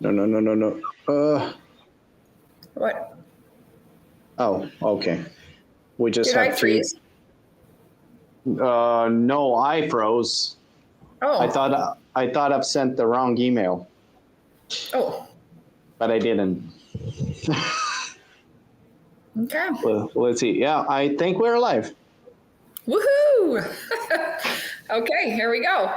No. What? Oh, okay. We just Did I have three. freeze? No, I froze. Oh. I thought I've sent the wrong email. Oh. But I didn't. Okay. Well, let's see. Yeah, I think we're alive. Woohoo! Okay, here we go.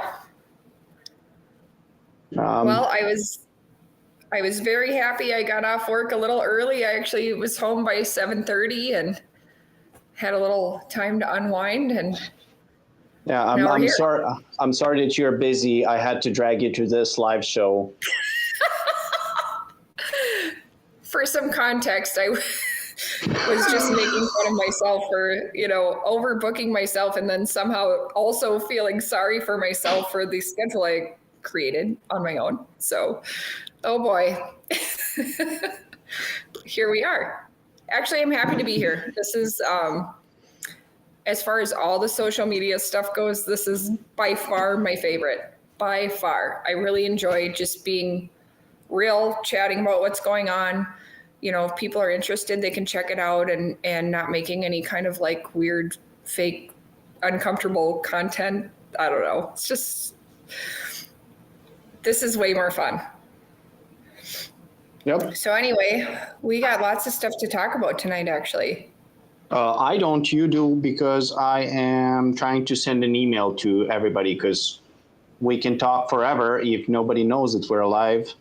Well, I was very happy. I got off work a little early. I actually was home by 7:30 and had a little time to unwind. And yeah, I'm sorry. I'm sorry that you're busy. I had to drag you to this live show. For some context, I was just making fun of myself for, overbooking myself and then somehow also feeling sorry for myself for the schedule I created on my own. So, oh boy, here we are. Actually, I'm happy to be here. This is, as far as all the social media stuff goes, this is by far my favorite. By far. I really enjoy just being real, chatting about what's going on. If people are interested, they can check it out and not making any kind of like weird, fake, uncomfortable content. I don't know. It's just, this is way more fun. Yep. So anyway, we got lots of stuff to talk about tonight, actually. I don't. You do, because I am trying to send an email to everybody, because we can talk forever if nobody knows that we're alive.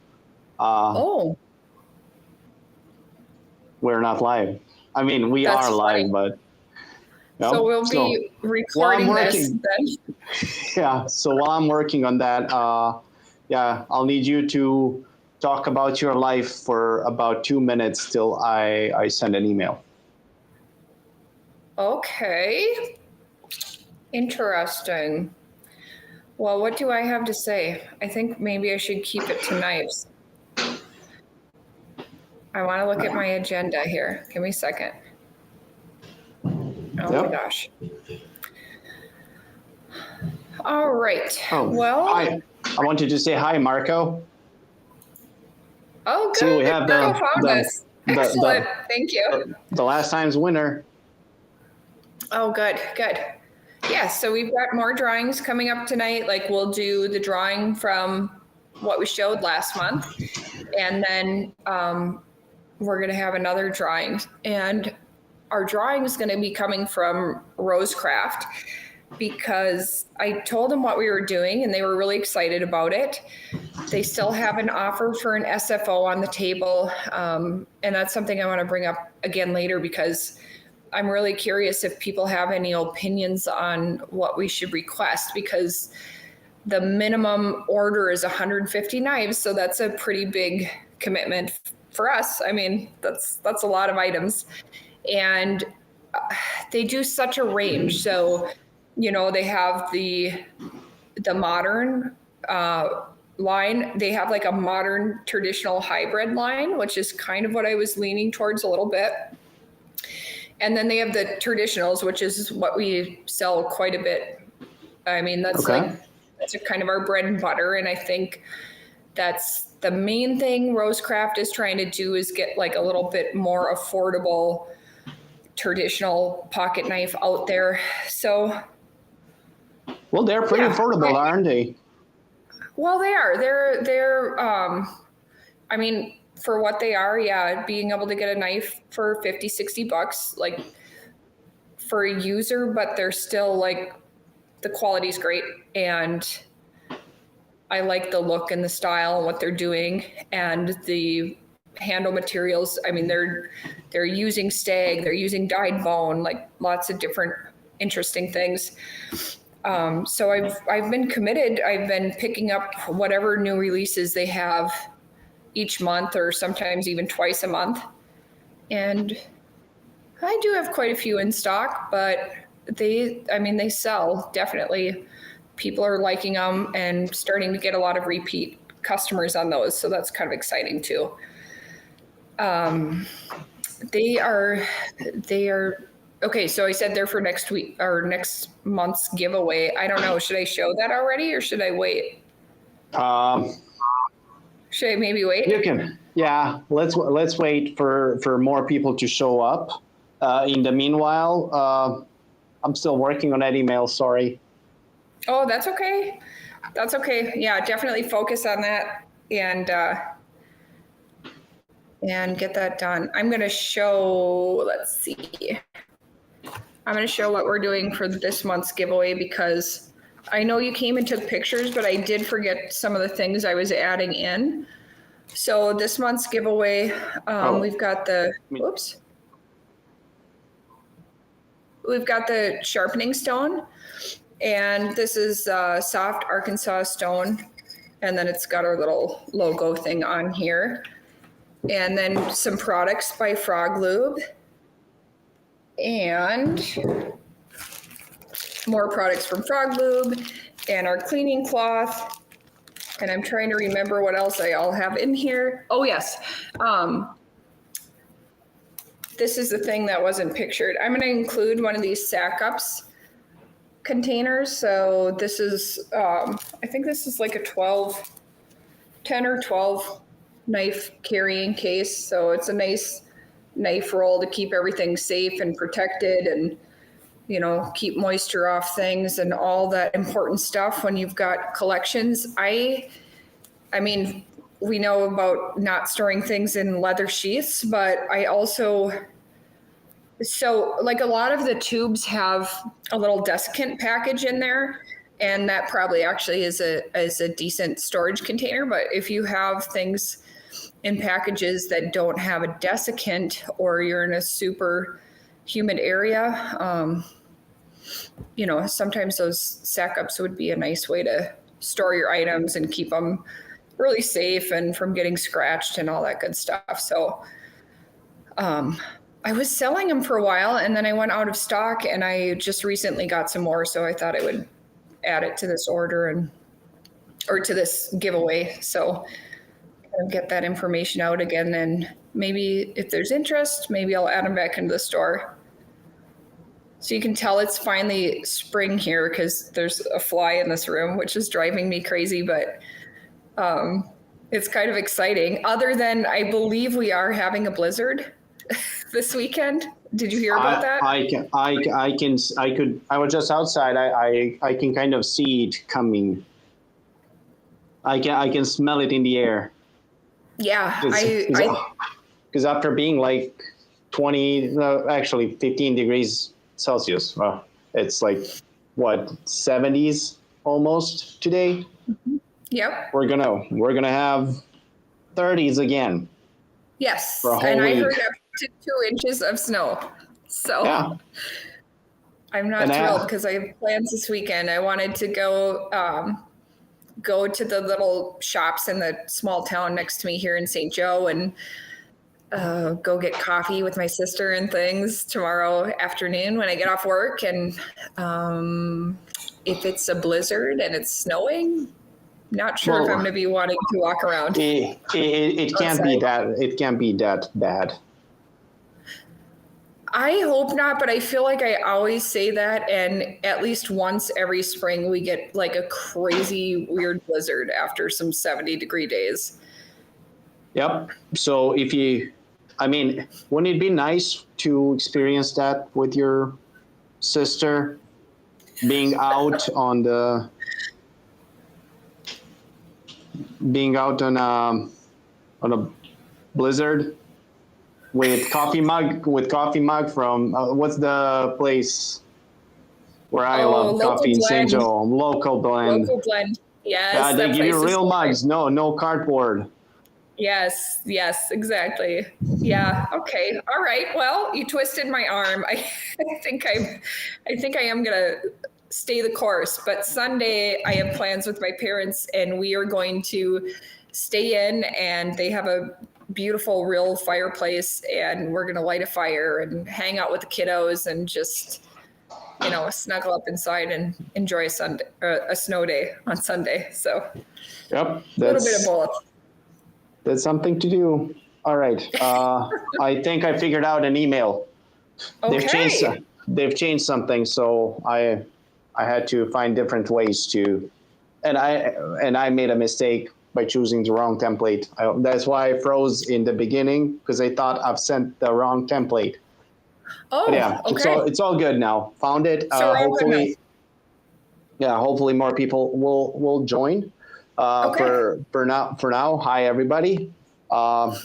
We're not live. I mean, we are live, but. So we'll be recording this then. Yeah, so while I'm working on that, I'll need you to talk about your life for about 2 minutes till I send an email. Okay. Interesting. Well, what do I have to say? I think maybe I should keep it to knives. I want to look at my agenda here. Give me a second. Oh my gosh. All right. Well, I wanted to say hi, Marco. Oh, good. See, we have Marco found us. Excellent. Thank you. The last time's winner. Oh, good. Yeah, so we've got more drawings coming up tonight. Like, we'll do the drawing from what we showed last month. And then we're going to have another drawing. And our drawing is going to be coming from RoseCraft, because I told them what we were doing and they were really excited about it. They still have an offer for an SFO on the table. And that's something I want to bring up again later, because I'm really curious if people have any opinions on what we should request, because the minimum order is 150 knives. So that's a pretty big commitment for us. I mean, that's a lot of items, and they do such a range. So, they have the modern line. They have like a modern traditional hybrid line, which is kind of what I was leaning towards a little bit. And then they have the traditionals, which is what we sell quite a bit. I mean, that's kind of our bread and butter. And I think that's the main thing RoseCraft is trying to do, is get like a little bit more affordable traditional pocket knife out there. So, well, they're pretty affordable, aren't they? Well, they are. They're I mean, for what they are, being able to get a knife for $50-$60, like, for a user, but they're still like, the quality's great, and I like the look and the style and what they're doing, and the handle materials. I mean, they're using stag, they're using dyed bone, like lots of different interesting things. So I've been committed. I've been picking up whatever new releases they have each month, or sometimes even twice a month. And I do have quite a few in stock, but they sell, definitely. People are liking them and starting to get a lot of repeat customers on those. So that's kind of exciting too. They are okay. So I said they're for next week or next month's giveaway. I don't know. Should I show that already or should I wait? Should I maybe wait? You can. Yeah, let's wait for more people to show up. In the meanwhile, I'm still working on that email. Sorry. Oh, that's okay. That's okay. Yeah, definitely focus on that and get that done. I'm going to show, let's see. I'm going to show what we're doing for this month's giveaway because I know you came and took pictures, but I did forget some of the things I was adding in. So this month's giveaway, we've got the, oops. We've got the sharpening stone, and this is soft Arkansas stone, and then it's got our little logo thing on here. And then some products by Frog Lube, and more products from Frog Lube, and our cleaning cloth. And I'm trying to remember what else I all have in here. Oh yes, this is the thing that wasn't pictured. I'm going to include one of these sack ups containers. So this is, I think this is like a 10 or 12 knife carrying case. So it's a nice knife roll to keep everything safe and protected and, you know, keep moisture off things and all that important stuff when you've got collections. I mean, we know about not storing things in leather sheaths, but I also, so like a lot of the tubes have a little desiccant package in there, and that probably actually is a decent storage container. But if you have things in packages that don't have a desiccant, or you're in a super humid area, you know, sometimes those sack ups would be a nice way to store your items and keep them really safe and from getting scratched and all that good stuff. So I was selling them for a while, and then I went out of stock, and I just recently got some more. So I thought I would add it to this order or to this giveaway. So I'll get that information out again. And maybe if there's interest, maybe I'll add them back into the store. So you can tell it's finally spring here because there's a fly in this room, which is driving me crazy, but it's kind of exciting. Other than I believe we are having a blizzard this weekend. Did you hear about that? I was just outside. I can kind of see it coming. I can smell it in the air. Yeah. Because after being like 15 degrees Celsius, well, it's like what, 70s almost today. Mm-hmm. Yep. We're gonna have 30s again. Yes. For a whole and week. I heard up to 2 inches of snow. So yeah. I'm not thrilled because I have plans this weekend. I wanted to go to the little shops in the small town next to me here in St. Joe and go get coffee with my sister and things tomorrow afternoon when I get off work. And if it's a blizzard and it's snowing, not sure if I'm going to be wanting to walk around. It can't be that. It can't be that bad. I hope not, but I feel like I always say that, and at least once every spring we get like a crazy weird blizzard after some 70-degree days. Yep. So wouldn't it be nice to experience that with your sister, being out on a blizzard with coffee mug from what's the place where I love coffee in St. Joe? Local blend. Yes. They give you real mugs. No cardboard. Yes, exactly. Yeah. Okay. All right. Well, you twisted my arm. I think I am gonna stay the course. But Sunday I have plans with my parents, and we are going to stay in, and they have a beautiful real fireplace, and we're gonna light a fire and hang out with the kiddos and just, you know, snuggle up inside and enjoy a snow day on Sunday. So yep, a little bit of both. That's something to do. All right. I think I figured out an email. Okay. They've changed something, so I had to find different ways to, and I made a mistake by choosing the wrong template. That's why I froze in the beginning, because I thought I've sent the wrong template. Oh, But yeah, okay. it's all good now. Found it. So we're all good now. Hopefully more people will join. Okay. For now, hi everybody. Hello.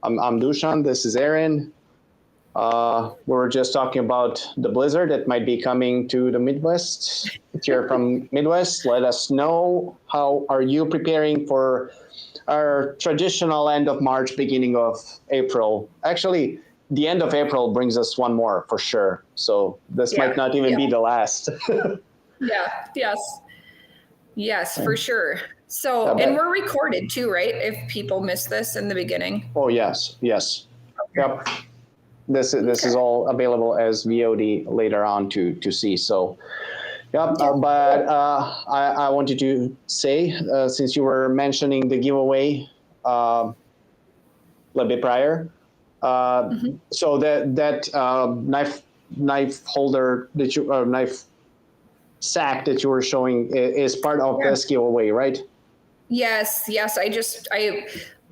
I'm Dushan. This is Aaron. We were just talking about the blizzard that might be coming to the Midwest. If you're from Midwest, let us know. How are you preparing for our traditional end of March, beginning of April? Actually, the end of April brings us one more for sure. So this might Yeah. not even be the last. Yeah. Yes. Yes, for sure. I So, and bet. we're recorded too, right? If people miss this in the beginning. Oh yes, yes. Yep. This is Okay. all available as VOD later on to see. So, yep. Yeah. I wanted to say, since you were mentioning the giveaway a little bit prior, Mhm. so that knife holder that you knife sack that you were showing is part of Yeah. this giveaway, right? Yes, yes.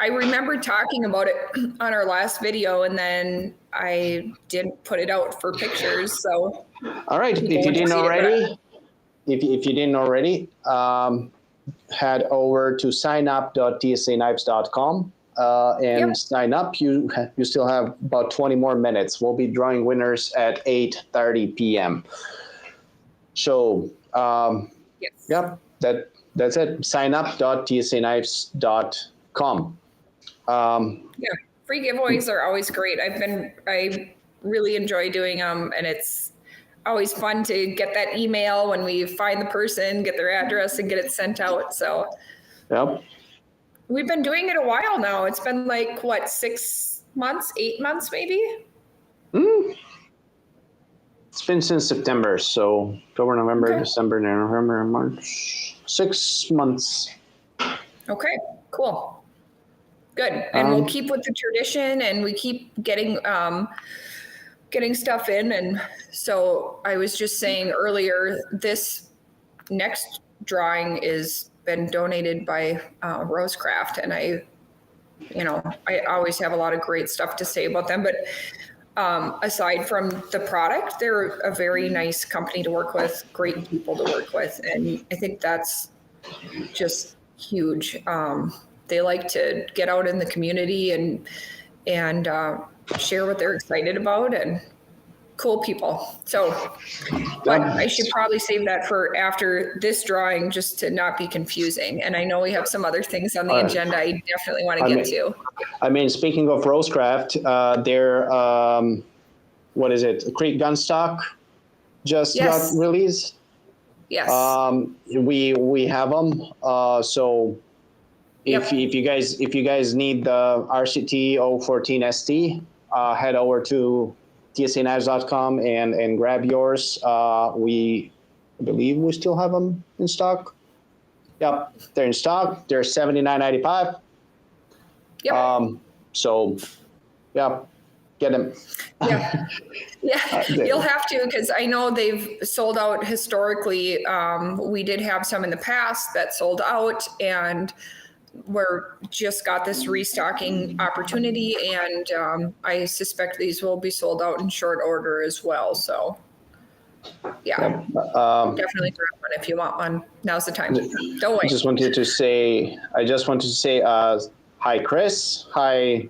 I remember talking about it on our last video, and then I didn't put it out for pictures, so All right. people If you wouldn't didn't see it. already, if you didn't already, head over to signup.tsanipes.com and Yep. sign up. You still have about 20 more minutes. We'll be drawing winners at 8:30 p.m. So, Yes. yep, that's it. Signup.tsanipes.com. Yeah. Free giveaways are always great. I really enjoy doing them, and it's always fun to get that email when we find the person, get their address, and get it sent out. So Yep. we've been doing it a while now. It's been like what, 6 months, 8 months, maybe? Mm, it's been since September, so October, November, Okay. December, November, March. 6 months. Okay. Cool. Good. And we'll Um, keep with the tradition, and we keep getting stuff in. And so I was just saying earlier, this next drawing is been donated by RoseCraft, and I always have a lot of great stuff to say about them. But aside from the product, they're a very nice company to work with, great people to work with, and I think that's just huge. They like to get out in the community and share what they're excited about, and cool people. So, but yep. I should probably save that for after this drawing, just to not be confusing. And I know we have some other things on the Uh, agenda I definitely want to I get mean, to. speaking of RoseCraft, their what is it? Creek Gunstock just got Yes, released. yes, We have them. So yep, if you guys need the RCT 014 ST, head over to tsaknives.com and grab yours. I believe we still have them in stock. Yep, they're in stock. They're $79.95. yep. So, yeah, get them. Yeah, yeah, you'll have to, because I know they've sold out historically. We did have some in the past that sold out, and we're just got this restocking opportunity, and I suspect these will be sold out in short order as well. So, yeah, Yep. definitely grab one if you want one. Now's the time. Don't wait. I just wanted to say, hi, Chris. Hi,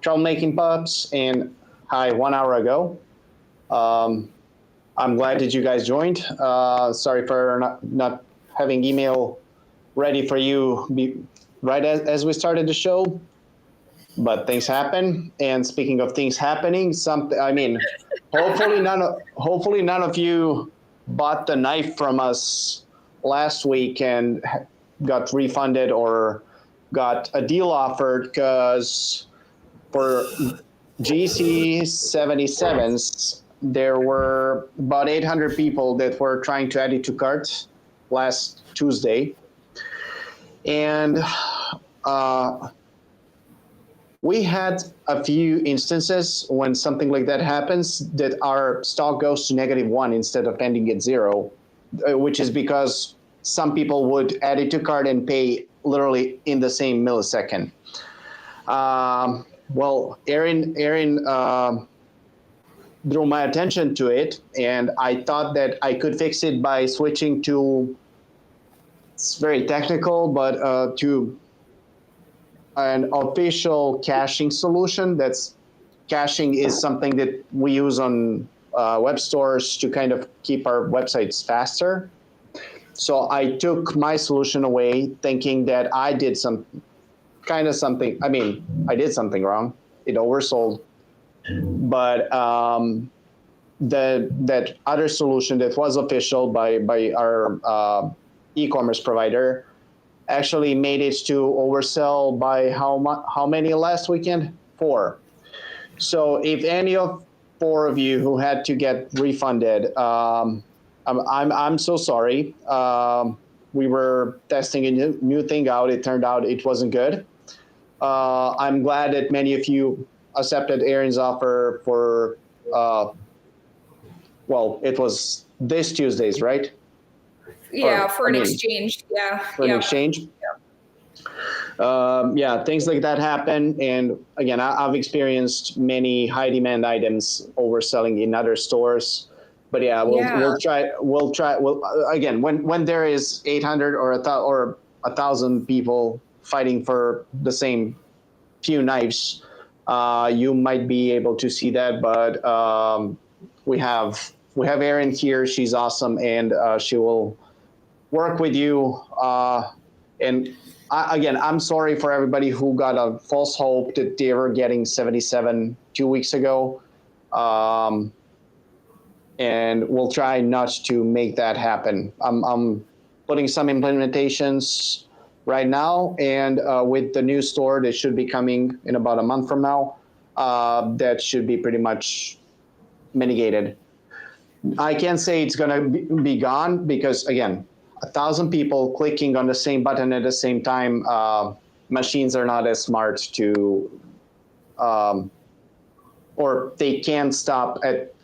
Troublemaking Pups, and hi, 1 hour ago. I'm glad that you guys joined. Sorry for not having email ready for you right as we started the show, but things happen. And speaking of things happening, hopefully none of you bought the knife from us last week and got refunded or got a deal offered, because for GC 77s, there were about 800 people that were trying to add it to cart last Tuesday. And we had a few instances when something like that happens that our stock goes to -1 instead of ending at 0, which is because some people would add it to cart and pay literally in the same millisecond. Well, Aaron drew my attention to it, and I thought that I could fix it by switching to, it's very technical, but to an official caching solution. Caching is something that we use on web stores to kind of keep our websites faster. So I took my solution away, thinking that I did something. I mean, I did something wrong. It oversold. But that other solution that was official by our e-commerce provider actually made it to oversell by how many last weekend? 4. So if any of 4 of you who had to get refunded, I'm so sorry. We were testing a new thing out. It turned out it wasn't good. I'm glad that many of you accepted Aaron's offer for, well, it was this Tuesday's, right? Yeah, for an exchange. Yeah. For an exchange. Yeah, things like that happen. And again, I've experienced many high demand items overselling in other stores. But yeah, we'll try. Again, when there is 800 or 1,000 people fighting for the same few knives, you might be able to see that. But we have Erin here. She's awesome, and she will work with you. And again, I'm sorry for everybody who got a false hope that they were getting 77 2 weeks ago. And we'll try not to make that happen. I'm putting some implementations right now, and with the new store that should be coming in about a month from now, that should be pretty much mitigated. I can't say it's going to be gone because, again, 1,000 people clicking on the same button at the same time, machines are not as smart to, or they can't stop it,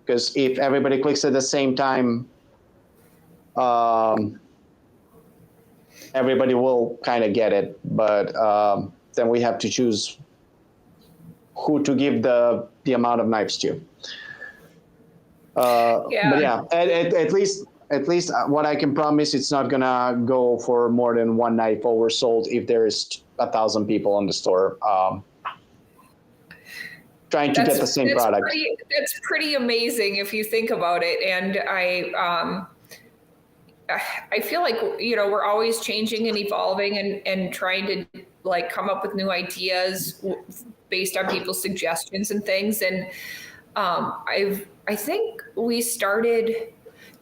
because if everybody clicks at the same time, everybody will kind of get it. But then we have to choose who to give the amount of knives to. But yeah, at least what I can promise, it's not gonna go for more than one knife oversold if there is 1,000 people in the store trying to get the same product. That's pretty amazing if you think about it. And I feel like, we're always changing and evolving and trying to like come up with new ideas based on people's suggestions and things. And I think we started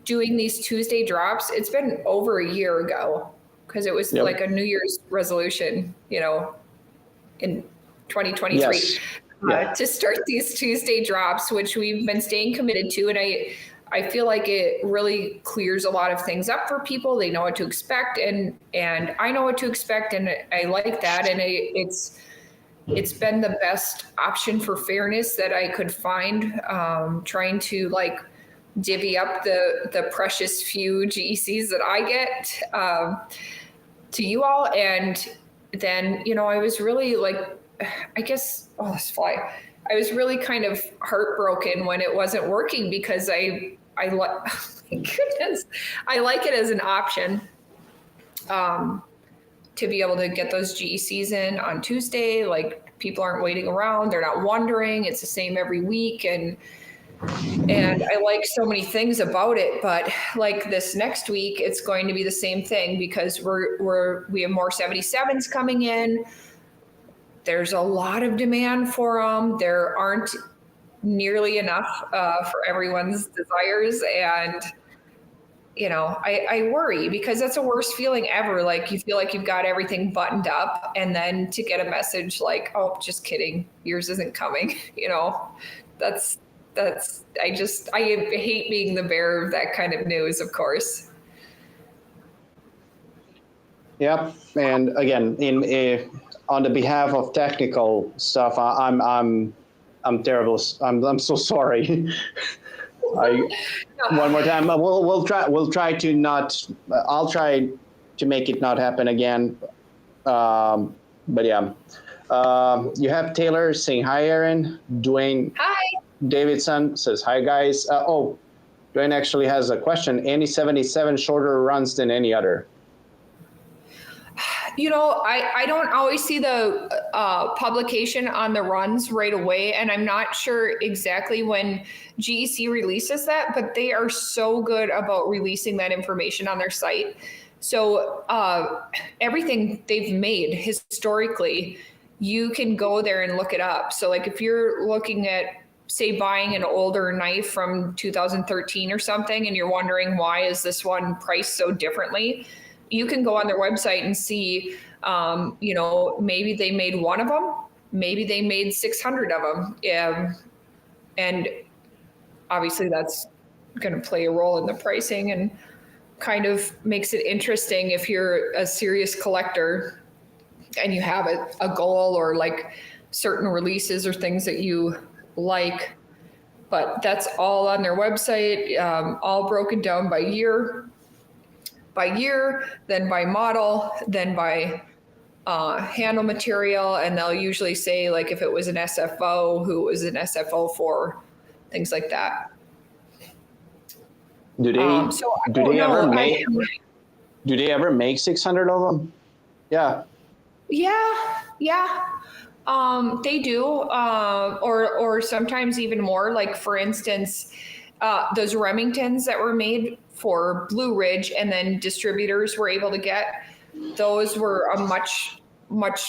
doing these Tuesday drops. It's been over a year ago because it was like a New Year's resolution, in 2023. Yes. To start these Tuesday drops, which we've been staying committed to. And I feel like it really clears a lot of things up for people. They know what to expect, and I know what to expect, and I like that. And it's been the best option for fairness that I could find, trying to like divvy up the precious few GECs that I get to you all. And then, I was really like, I guess, this fly. I was really kind of heartbroken when it wasn't working because I like, goodness, I like it as an option to be able to get those GECs in on Tuesday. Like, people aren't waiting around. They're not wondering. It's the same every week. And I like so many things about it, but like this next week, it's going to be the same thing because we have more 77s coming in. There's a lot of demand for them. There aren't nearly enough for everyone's desires. And, I worry because that's the worst feeling ever. Like, you feel like you've got everything buttoned up, and then to get a message like, oh, just kidding, yours isn't coming. That's I hate being the bearer of that kind of news, of course. Yep. And again, on the behalf of technical stuff, I'm terrible. I'm so sorry. No, one more time. We'll try to not. I'll try to make it not happen again. But yeah, you have Taylor saying hi, Aaron. Dwayne Hi. Davidson says hi, guys. Dwayne actually has a question. Any 77 shorter runs than any other? I don't always see the publication on the runs right away, and I'm not sure exactly when GEC releases that, but they are so good about releasing that information on their site. So everything they've made historically, you can go there and look it up. So like if you're looking at, say, buying an older knife from 2013 or something, and you're wondering why is this one priced so differently, you can go on their website and see, maybe they made one of them, maybe they made 600 of them. And obviously that's going to play a role in the pricing and kind of makes it interesting if you're a serious collector and you have a goal or like certain releases or things that you like. But that's all on their website, all broken down by year, then by model, then by handle material, and they'll usually say like if it was an SFO, who it was an SFO for, things like that. Do they ever make 600 of them? Yeah. Yeah. They do, or sometimes even more. Like for instance, those Remingtons that were made for Blue Ridge and then distributors were able to get, those were a much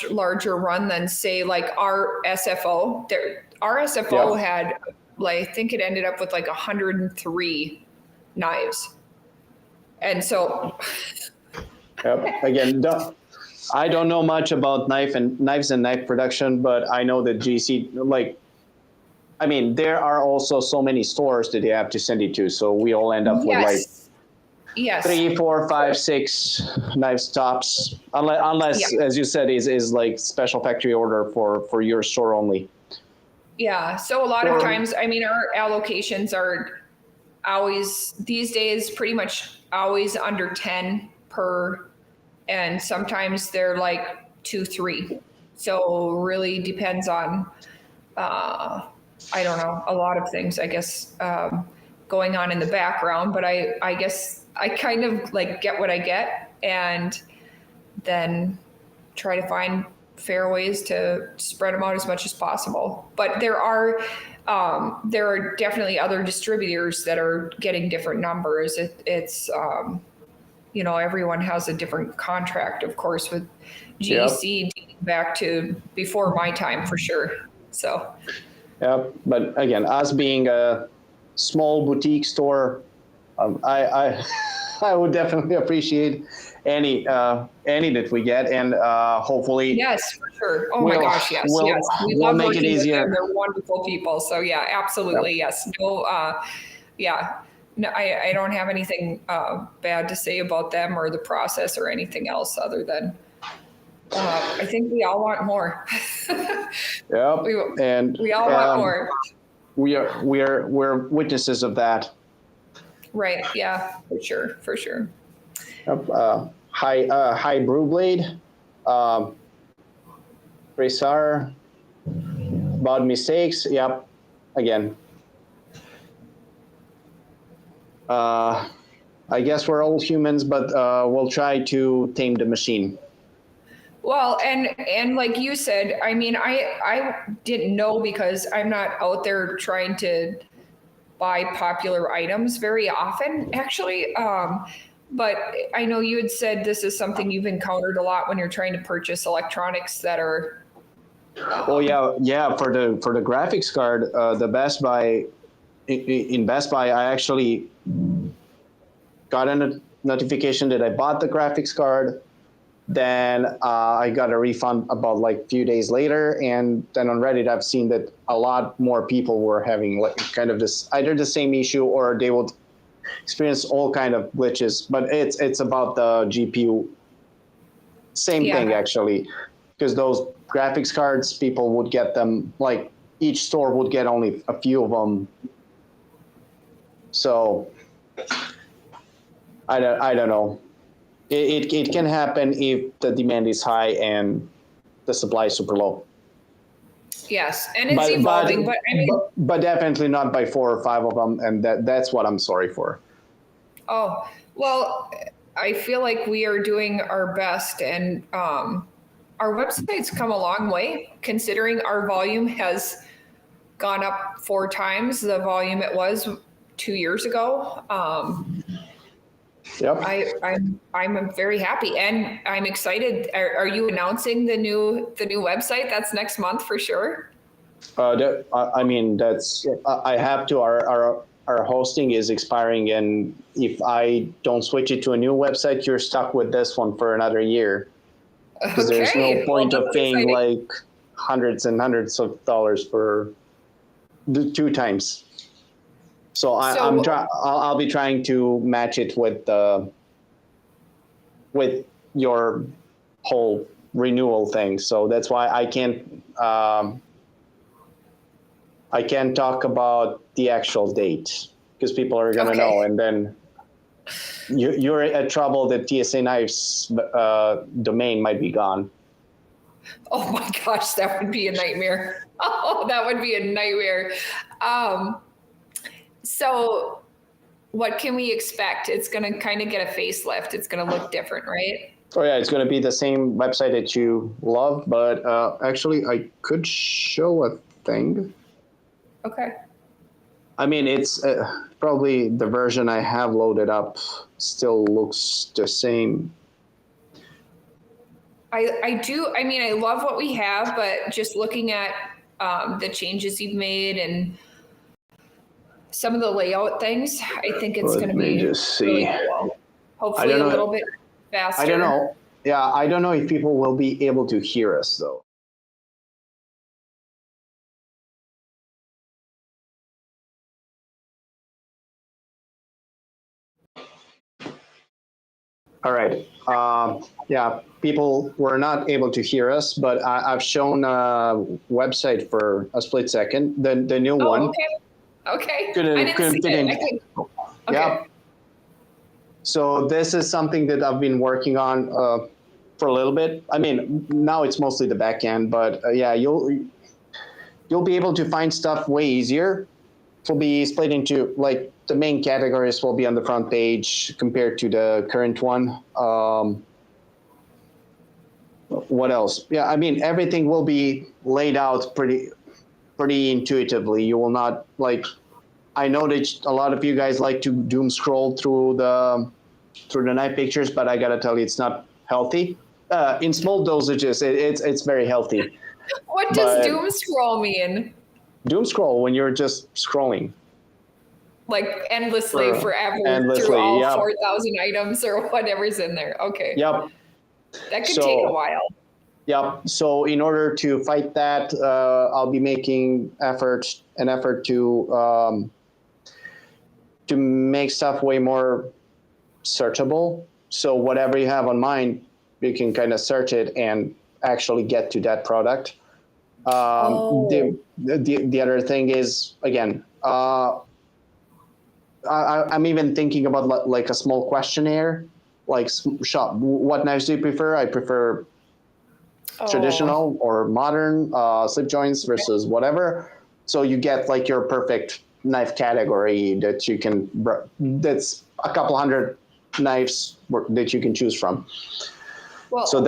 larger run than say like our SFO. Our SFO had, like, I think it ended up with like 103 knives. And so again, I don't know much about knives and knife production, but I know that GC, there are also so many stores that they have to send it to. So we all end up with 3, 4, 5, 6 knives tops, unless as you said, is like special factory order for your store only. Yeah. So a lot of times, our allocations are always these days pretty much always under 10 per, and sometimes they're like 2, 3. So really depends on, I don't know, a lot of things, I guess, going on in the background, but I guess I kind of like get what I get and then try to find fair ways to spread them out as much as possible. But there are definitely other distributors that are getting different numbers. It's everyone has a different contract, of course, with GEC dating back to before my time for sure. So. Yeah, but again, us being a small boutique store, I would definitely appreciate any that we get, and hopefully. Yes, for sure. Oh my gosh, yes. We love make it easier. With them. They're wonderful people. So yeah, absolutely, yes. No, No, I don't have anything bad to say about them or the process or anything else other than I think we all want more. Yep. We all want more. We're witnesses of that. Right. Yeah. For sure. Hi, Brewblade. Resar. About mistakes. Yep. Again. I guess we're all humans, but we'll try to tame the machine. Well, and like you said, I didn't know because I'm not out there trying to buy popular items very often, actually. But I know you had said this is something you've encountered a lot when you're trying to purchase electronics that are. Oh yeah. For the graphics card, the Best Buy. In Best Buy, I actually got a notification that I bought the graphics card. Then I got a refund about like a few days later, and then on Reddit I've seen that a lot more people were having like kind of this either the same issue or they would experience all kind of glitches. But it's about the GPU. Same thing actually, because those graphics cards, people would get them, like each store would get only a few of them. So I don't know. It can happen if the demand is high and the supply is super low. Yes, and it's evolving, but I mean, but definitely not by 4 or 5 of them, and that's what I'm sorry for. oh, well, I feel like we are doing our best, and our website's come a long way considering our volume has gone up 4 times the volume it was 2 years ago. Yep. I'm very happy and I'm excited. Are you announcing the new website? That's next month for sure. I mean, that's I have to. Our hosting is expiring, and if I don't switch it to a new website, you're stuck with this one for another year. Because there's no point of paying like hundreds and hundreds of dollars for the 2 times. So I'll be trying to match it with your whole renewal thing. So that's why I can't talk about the actual date because people are gonna know, and then you're at trouble that TSA Knives domain might be gone. Oh my gosh, that would be a nightmare. Oh, that would be a nightmare. So what can we expect? It's going to kind of get a facelift. It's going to look different, right? Oh yeah, it's going to be the same website that you love, but actually I could show a thing. Okay. I mean, it's probably the version I have loaded up still looks the same. I do. I mean, I love what we have, but just looking at the changes you've made and some of the layout things, I think it's going to be just see. Really cool. Hopefully a little bit faster. I don't know. Yeah, I don't know if people will be able to hear us though. All right. Yeah, people were not able to hear us, but I've shown a website for a split second. The new one. Okay. Couldn't fit in. Okay. Yeah. So this is something that I've been working on for a little bit. I mean, now it's mostly the back end, but yeah, you'll be able to find stuff way easier. It will be split into like the main categories will be on the front page compared to the current one. What else? Yeah, I mean, everything will be laid out pretty intuitively. You will not like. I know that a lot of you guys like to doom scroll through the knife pictures, but I gotta tell you, it's not healthy. In small dosages, it's very healthy. What does doom scroll mean? Doom scroll when you're just scrolling. Like endlessly, forever, through all 4,000 items or whatever's in there. Okay. Yep. That could take a while. Yep. So in order to fight that, I'll be making an effort to make stuff way more searchable. So whatever you have on mind, you can kind of search it and actually get to that product. The other thing is, again, I'm even thinking about like a small questionnaire, like shop. What knives do you prefer? I prefer traditional or modern slip joints versus whatever. So you get like your perfect knife category that you can. That's a couple hundred knives that you can choose from. Well, so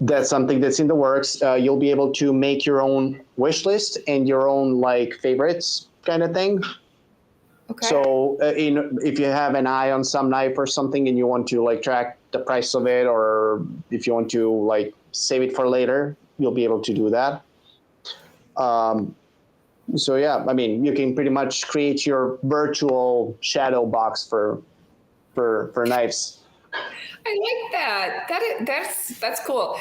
that's something that's in the works. You'll be able to make your own wish list and your own like favorites kind of thing. Okay. So if you have an eye on some knife or something and you want to like track the price of it, or if you want to like save it for later, you'll be able to do that. So yeah, I mean, you can pretty much create your virtual shadow box for knives. I like that. That's cool.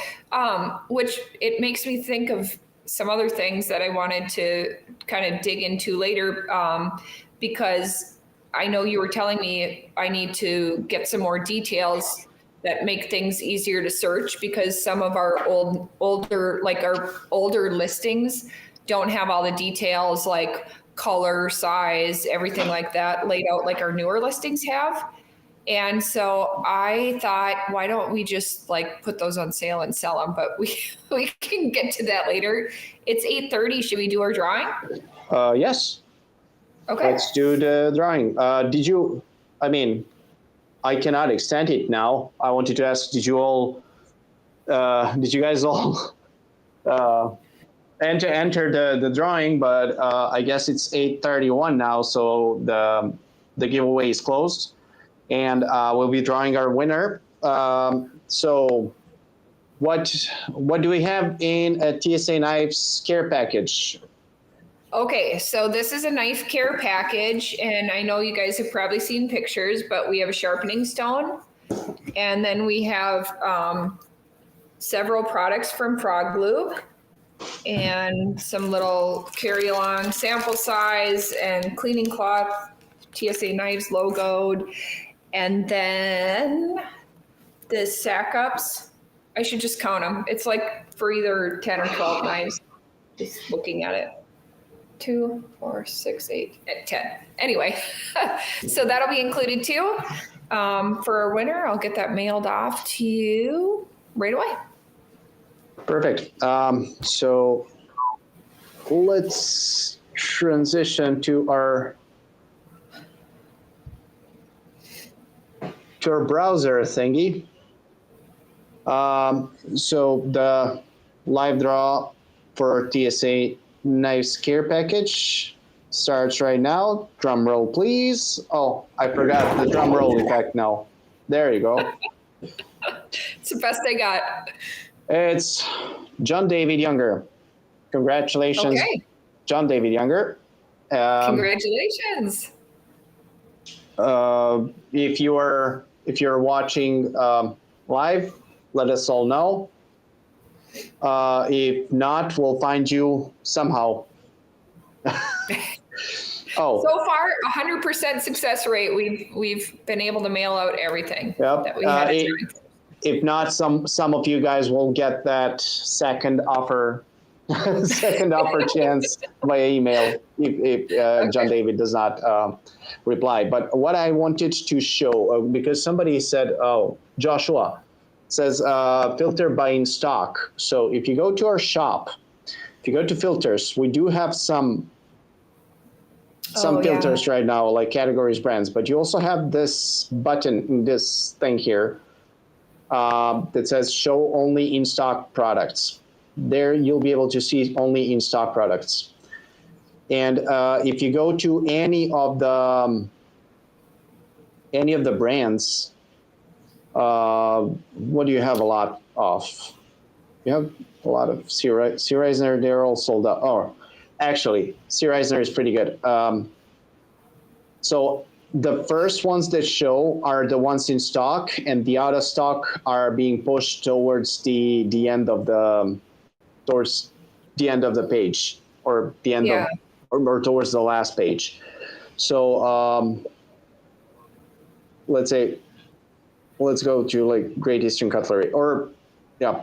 Which it makes me think of some other things that I wanted to kind of dig into later, because I know you were telling me I need to get some more details that make things easier to search, because some of our older listings don't have all the details, like color, size, everything like that laid out like our newer listings have. And so I thought, why don't we just like put those on sale and sell them? But we can get to that later. It's 8:30. Should we do our drawing? Yes. Okay. Let's do the drawing. I cannot extend it now. I wanted to ask, did you guys all enter the drawing? But I guess it's 8:31 now, so the giveaway is closed, and we'll be drawing our winner. So what do we have in a TSA Knives care package? Okay, so this is a knife care package, and I know you guys have probably seen pictures, but we have a sharpening stone, and then we have several products from Frog Lube, and some little carry-along sample size and cleaning cloth, TSA Knives logoed, and then the sack ups. I should just count them. It's like for either 10 or 12 knives, just looking at it. 2, 4, 6, 8, 10. Anyway, so that'll be included too. For our winner, I'll get that mailed off to you right away. Perfect. So let's transition to our browser thingy. So the live draw for TSA Knives care package starts right now. Drum roll, please. Oh, I forgot the drum roll effect now. There you go. It's the best I got. It's John David Younger. Congratulations, Okay. John David Younger. Congratulations. If you're watching live, let us all know. If not, we'll find you somehow. Oh, So far, 100% success rate. We've been able to mail out everything yep. that we had. If not, some of you guys will get that second offer chance via email if John David does not reply. But what I wanted to show, because somebody said, Joshua says filter by in stock. So if you go to our shop, if you go to filters, we do have some filters right now, like categories, brands, but you also have this button, this thing here that says show only in stock products. There you'll be able to see only in stock products. And if you go to any of the brands, what do you have a lot of? You have a lot of C. Reisner, they're all sold out. Oh, actually, C. Reisner is pretty good. So the first ones that show are the ones in stock, and the out of stock are being pushed towards the end of the page, or the end of, or towards the last page. So let's go to like Great Eastern Cutlery, or yeah.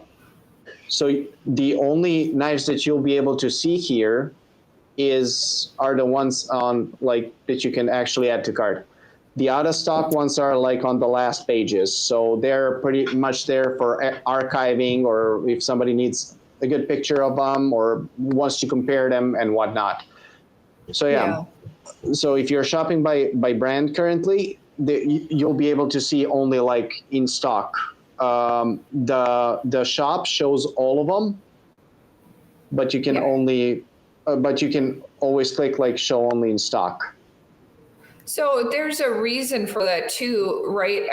So the only knives that you'll be able to see here are the ones on like that you can actually add to cart. The out of stock ones are like on the last pages, so they're pretty much there for archiving, or if somebody needs a good picture of them or wants to compare them and whatnot. So yeah. So if you're shopping by brand currently, you'll be able to see only like in stock. The shop shows all of them, but you can you can always click like show only in stock. So there's a reason for that too, right?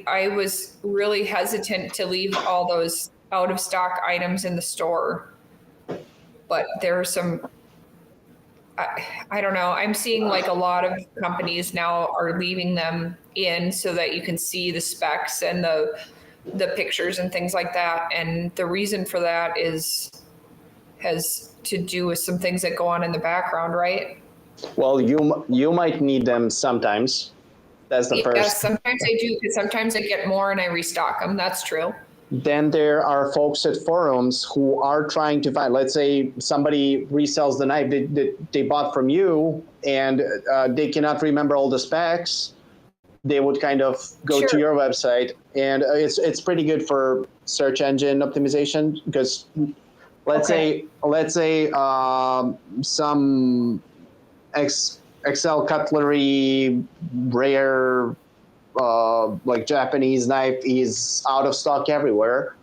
I was really hesitant to leave all those out of stock items in the store, but there are some, I don't know. I'm seeing like a lot of companies now are leaving them in so that you can see the specs and the pictures and things like that. And the reason for that has to do with some things that go on in the background, right? Well, you might need them sometimes. That's the first. Yes, sometimes I do, because sometimes I get more and I restock them. That's true. Then there are folks at forums who are trying to find, let's say somebody resells the knife that they bought from you, and they cannot remember all the specs. They would kind of go to your website, and it's pretty good for search engine optimization, because let's say some Excel cutlery rare like Japanese knife is out of stock everywhere,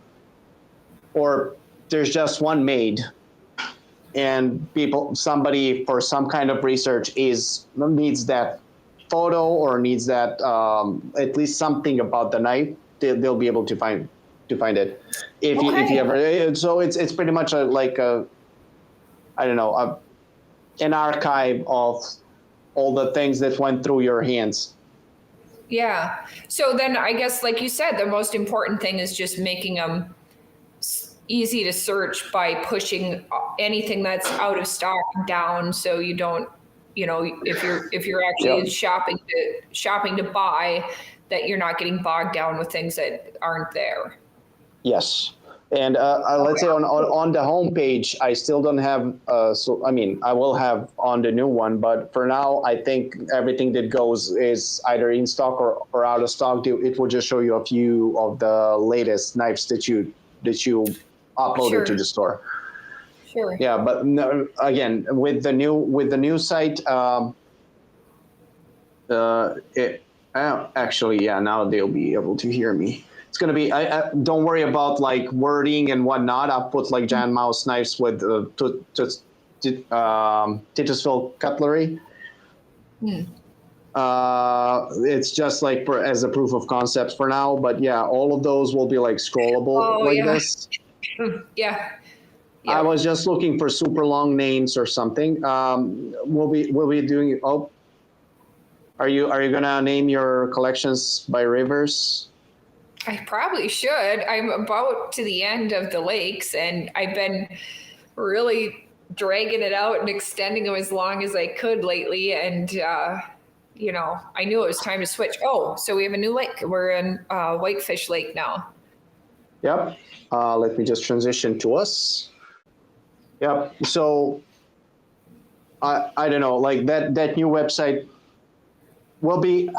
or there's just one made, and somebody for some kind of research needs that photo or needs that at least something about the knife, they'll be able to find it. If you ever, so it's pretty much like a, I don't know, an archive of all the things that went through your hands. Yeah. So then I guess, like you said, the most important thing is just making them easy to search by pushing anything that's out of stock down, so you don't, if you're actually shopping to buy, that you're not getting bogged down with things that aren't there. Yes. And let's say on the homepage, I still don't have, I will have on the new one, but for now, I think everything that goes is either in stock or out of stock. It will just show you a few of the latest knives that you uploaded to the store. Sure. Yeah, but no, again, with the new site, actually, yeah, now they'll be able to hear me. It's going to be, don't worry about like wording and whatnot. I'll put like Jan Mouse knives with Titusville cutlery. It's just like as a proof of concept for now. But yeah, all of those will be like scrollable this. Yeah. I was just looking for super long names or something. We'll be doing. Oh, are you gonna name your collections by rivers? I probably should. I'm about to the end of the lakes, and I've been really dragging it out and extending them as long as I could lately. And, I knew it was time to switch. Oh, so we have a new lake. We're in Whitefish Lake now. Yep. Let me just transition to us. Yep. So I don't know, like that new website will be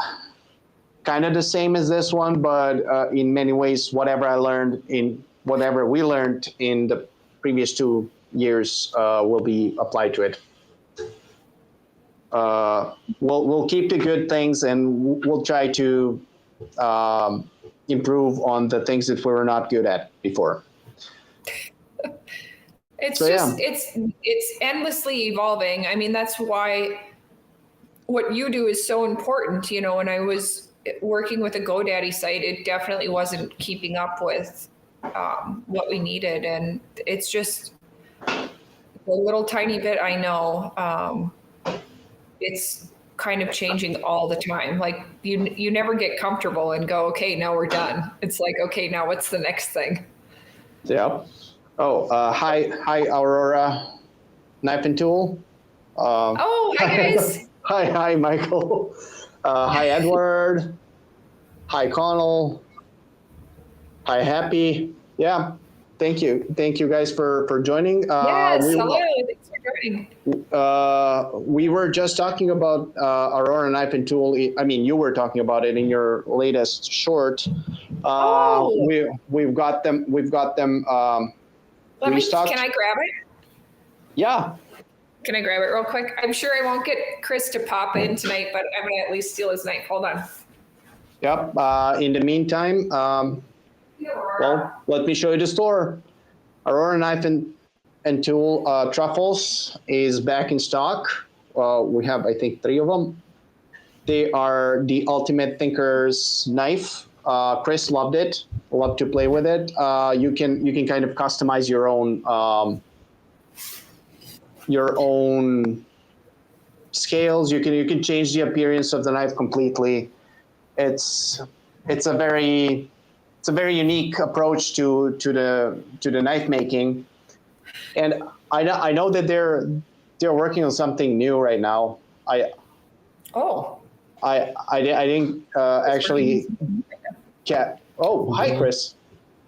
kind of the same as this one, but in many ways, whatever we learned in the previous 2 years will be applied to it. We'll keep the good things, and we'll try to improve on the things that we were not good at before. It's endlessly evolving. I mean, that's why what you do is so important. When I was working with a GoDaddy site, it definitely wasn't keeping up with what we needed. And it's just a little tiny bit, I know. It's kind of changing all the time. Like you never get comfortable and go, okay, now we're done. It's like, okay, now what's the next thing? Yeah. Oh, hi, Aurora Knife and Tool. Hi guys. Hi, Michael. Hi, Edward. Hi, Connell. Hi, Happy. Yeah, thank you guys for joining. Yes, hello. Thanks for joining. We were just talking about Aurora Knife and Tool. I mean, you were talking about it in your latest short. We've got them. Can I grab it? Yeah. Can I grab it real quick? I'm sure I won't get Chris to pop in tonight, but I'm going to at least steal his knife. Hold on. Yep. In the meantime, well, let me show you the store. Aurora Knife and Tool Truffles is back in stock. We have, I think, 3 of them. They are the ultimate thinker's knife. Chris loved it. Loved to play with it. You can kind of customize your own scales. You can change the appearance of the knife completely. It's a very unique approach to the knife making, and I know that they're working on something new right now. I didn't actually get. Oh, hi, Chris.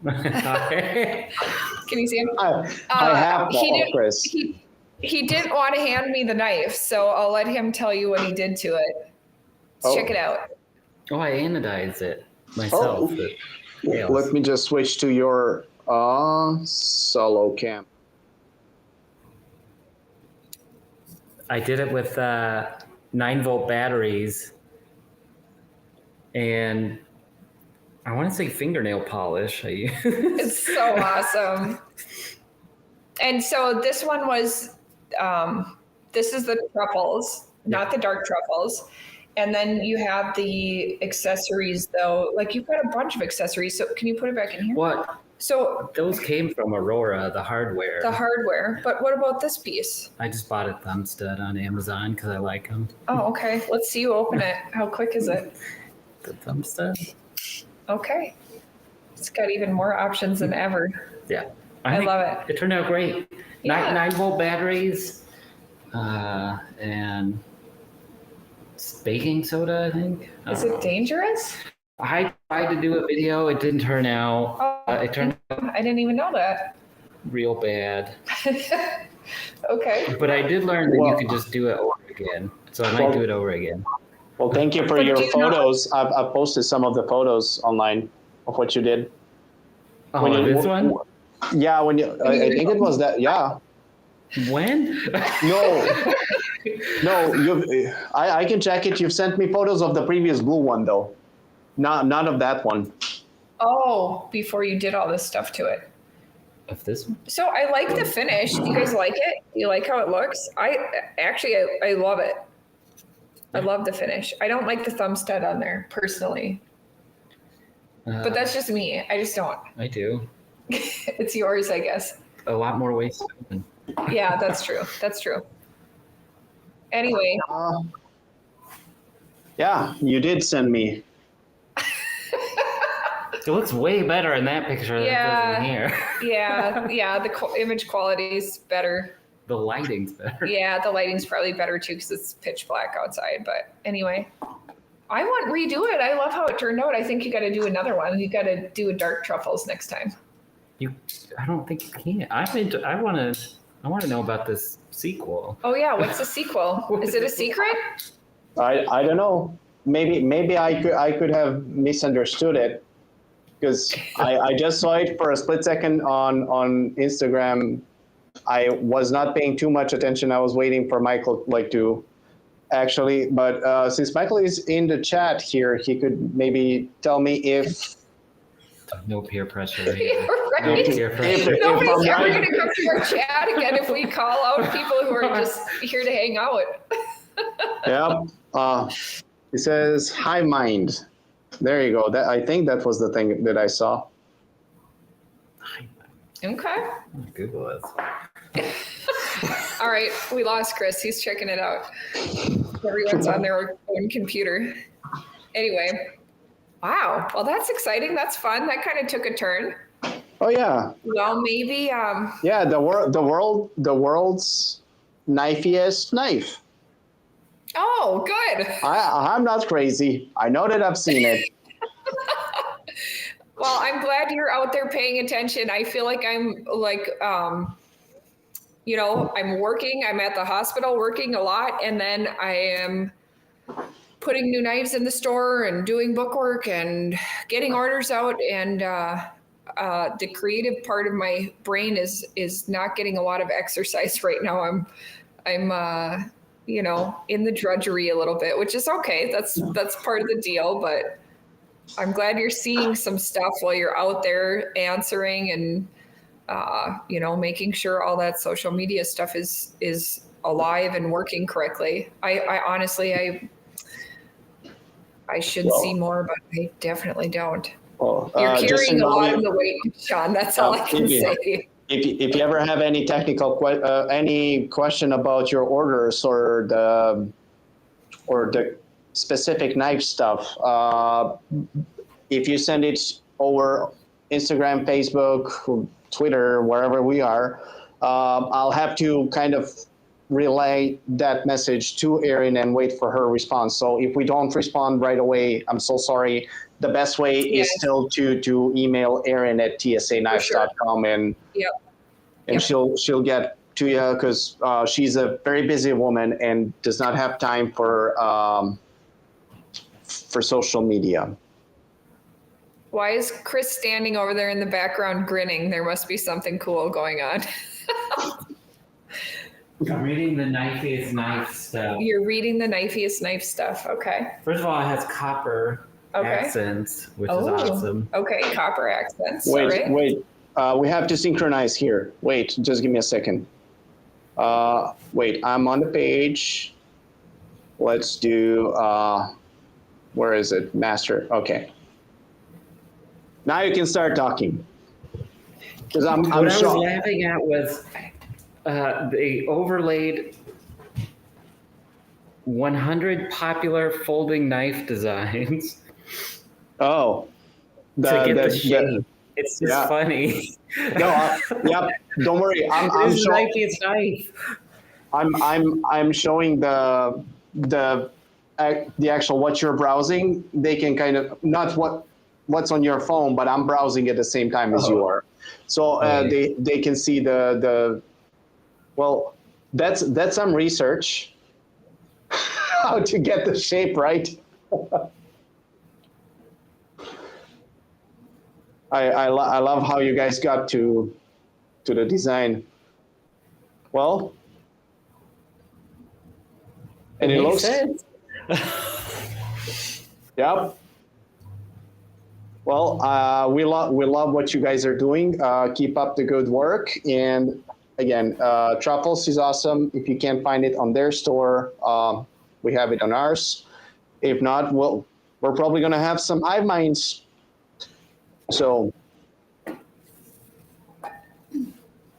Can you see him? I have Chris. He didn't want to hand me the knife, so I'll let him tell you what he did to it. Let's check it out. Oh, I anodized it myself. Let me just switch to your solo cam. I did it with 9-volt batteries and I want to say fingernail polish. It's so awesome. And so this one was, this is the truffles, not the dark truffles. And then you have the accessories though. Like you've got a bunch of accessories. So can you put it back in here? What? So those came from Aurora, the hardware. The hardware. But what about this piece? I just bought a thumb stud on Amazon because I like them. Oh, okay. Let's see you open it. How quick is it? The thumb stud? Okay. It's got even more options than ever. Yeah. I love it. It turned out great. Yeah. 9-volt batteries and baking soda, I think. Is it dangerous? I tried to do a video. It didn't turn out. It turned out I didn't even know that. real bad. Okay. But I did learn that you could just do it over again. So I might do it over again. Well, thank you for your photos. I've posted some of the photos online of what you did. Oh, this one? Yeah, when you, I think it was that. Yeah. When? No. I can check it. You've sent me photos of the previous blue one though. None of that one. Oh, before you did all this stuff to it. Of this one? So I like the finish. Do you guys like it? You like how it looks? I love it. I love the finish. I don't like the thumb stud on there personally. But that's just me. I just don't. I do. It's yours, I guess. A lot more ways to open. Yeah, that's true. That's true. Anyway. Yeah, you did send me. It looks way better in that picture than it does in here. yeah. The image quality is better. The lighting's better. Yeah, the lighting's probably better too because it's pitch black outside. But anyway, I want to redo it. I love how it turned out. I think you got to do another one. You got to do a dark truffles next time. I don't think you can. I want to know about this sequel. Oh yeah, what's the sequel? Is it a secret? I don't know. Maybe I could have misunderstood it because I just saw it for a split second on Instagram. I was not paying too much attention. I was waiting for Michael to actually, but since Michael is in the chat here, he could maybe tell me if. No peer pressure. Right. No peer pressure. Nobody's ever going to come to our chat again if we call out people who are just here to hang out. Yep. He says, "Hi, mind." There you go. I think that was the thing that I saw. Okay. Google this. All right, we lost Chris. He's checking it out. Everyone's on their own computer. Anyway, wow. Well, that's exciting. That's fun. That kind of took a turn. Oh yeah. Well, maybe. Yeah, the world's knifiest knife. Oh, good. I'm not crazy. I know that I've seen it. Well, I'm glad you're out there paying attention. I feel like I'm I'm working. I'm at the hospital working a lot, and then I am putting new knives in the store and doing bookwork and getting orders out. And the creative part of my brain is not getting a lot of exercise right now. I'm in the drudgery a little bit, which is okay. That's part of the deal, but I'm glad you're seeing some stuff while you're out there answering and, making sure all that social media stuff is alive and working correctly. I honestly, I should see more, but I definitely don't. Well, you're carrying a lot of the weight, Sean. That's all I can say. If you ever have any technical any question about your orders or the specific knife stuff, if you send it over Instagram, Facebook, Twitter, wherever we are, I'll have to kind of relay that message to Erin and wait for her response. So if we don't respond right away, I'm so sorry. the best way is still to email Erin at tsanifes.com and Yep. she'll get to you because she's a very busy woman and does not have time for social media. Why is Chris standing over there in the background grinning? There must be something cool going on. I'm reading the Knifeiest Knife stuff. You're reading the Knifeiest Knife stuff. Okay. First of all, it has copper accents, which is awesome. Okay, copper accents. Wait. We have to synchronize here. Wait, just give me a second. Wait, I'm on the page. Let's do, where is it? Master. Okay. Now you can start talking. Because I'm what I was shocked. laughing at was they overlaid 100 popular folding knife designs. Oh. To get the shape. It's just funny. No, yep. Don't worry. I'm showing. Knifeiest Knife. I'm showing the actual what you're browsing. They can kind of not what's on your phone, but I'm browsing at the same time as you are. So they can see the well. That's some research how to get the shape right. I love how you guys got to the design. Well, and it looks sense. Yep. Well, we love what you guys are doing. Keep up the good work. And again, Truffles is awesome. If you can't find it on their store, we have it on ours. If not, we're probably gonna have some hive minds. So,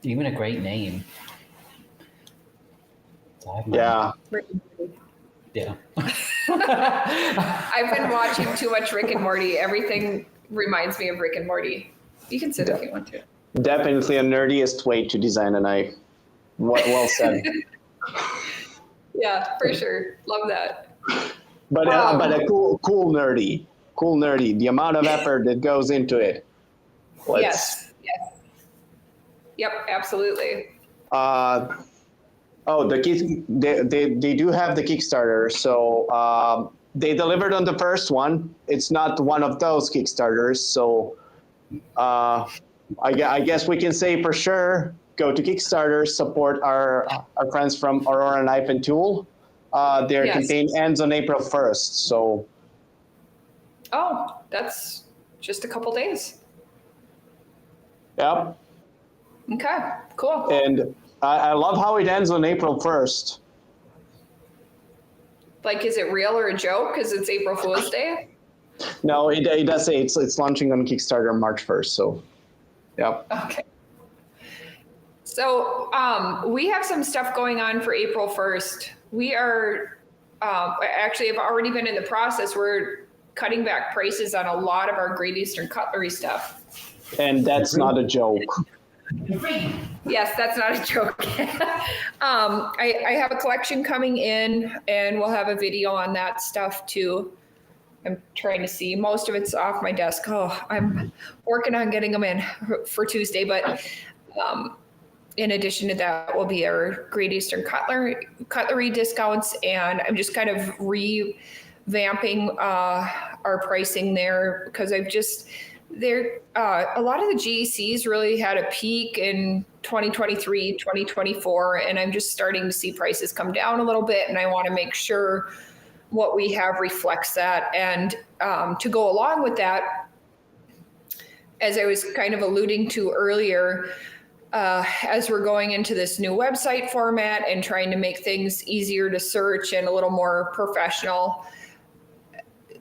Even a great name. yeah. Yeah. I've been watching too much Rick and Morty. Everything reminds me of Rick and Morty. You can sit if you want to. Definitely a nerdiest way to design a knife. Well said. Yeah, for sure. Love that. But a cool nerdy. The amount of effort that goes into it. Yes. Yep, absolutely. They do have the Kickstarter. So they delivered on the first one. It's not one of those Kickstarters. So I guess we can say for sure, go to Kickstarter, support our friends from Aurora Knife and Tool. Their campaign ends on April 1st. So. Oh, that's just a couple days. Yep. Okay, cool. And I love how it ends on April 1st. Like, is it real or a joke? Because it's April Fool's Day? No, it does say it's launching on Kickstarter on March 1st. So, yep. Okay. So we have some stuff going on for April 1st. We are actually have already been in the process. We're cutting back prices on a lot of our Great Eastern cutlery stuff. And that's not a joke. Yes, that's not a joke. I have a collection coming in, and we'll have a video on that stuff too. I'm trying to see. Most of it's off my desk. Oh, I'm working on getting them in for Tuesday. But in addition to that will be our Great Eastern cutlery discounts, and I'm just kind of revamping our pricing there because a lot of the GECs really had a peak in 2023, 2024, and I'm just starting to see prices come down a little bit, and I want to make sure what we have reflects that. And to go along with that, as I was kind of alluding to earlier, as we're going into this new website format and trying to make things easier to search and a little more professional,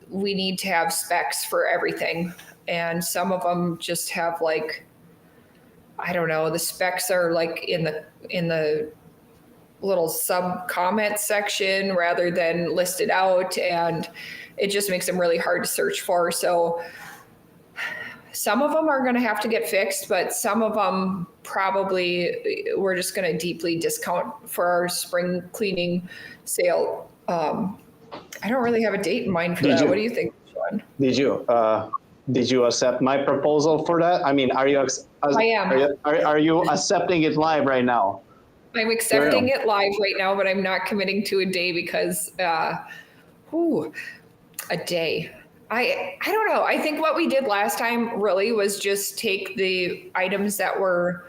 we need to have specs for everything. And some of them just have like, I don't know, the specs are like in the little sub comment section rather than listed out, and it just makes them really hard to search for. So some of them are going to have to get fixed, but some of them probably we're just going to deeply discount for our spring cleaning sale. I don't really have a date in mind for that. What do you think? one. Did you accept my proposal for that? I mean, are you? I am. Are you accepting it live right now? I'm accepting it live right now, but I'm not committing to a day because, a day. I don't know. I think what we did last time really was just take the items that were